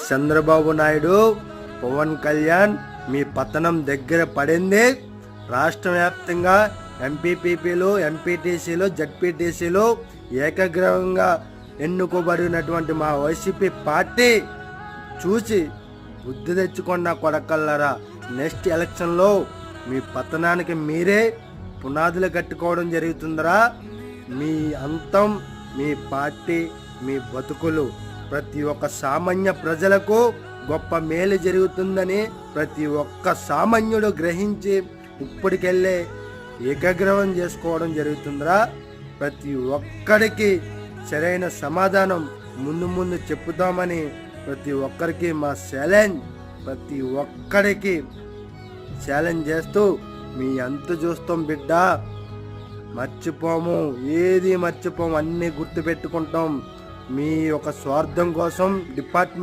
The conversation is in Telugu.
చంద్రబాబు నాయుడు, పవన్ కళ్యాణ్ మీ పతనం దగ్గర పడింది. రాష్ట్ర వ్యాప్తంగా ఎంపీపీలు, ఎంపీటీసీలు, జడ్పీటీసీలు ఏకగ్రీవంగా ఎన్నుకోబడినటువంటి మా వైసీపీ పార్టీ చూసి బుద్ధి తెచ్చుకున్న కొడకల్లరా. నెక్స్ట్ ఎలక్షన్లో మీ పతనానికి మీరే పునాదులు కట్టుకోవడం జరుగుతుందరా. మీ అంతం, మీ పార్టీ, మీ బతుకులు ప్రతి ఒక్క సామాన్య ప్రజలకు గొప్ప మేలు జరుగుతుందని ప్రతి ఒక్క సామాన్యుడు గ్రహించి ఇప్పటికెళ్ళే ఏకగ్రీవం చేసుకోవడం జరుగుతుందిరా. ప్రతి ఒక్కడికి సరైన సమాధానం ముందు చెప్పుదామని ప్రతి ఒక్కరికి మా ఛాలెంజ్. ప్రతి ఒక్కడికి ఛాలెంజ్ చేస్తూ మీ అంతు చూస్తాం బిడ్డ, మర్చిపోము, ఏది మర్చిపోము, అన్నీ గుర్తుపెట్టుకుంటాం. మీ యొక్క స్వార్థం కోసం డిపార్ట్మెంట్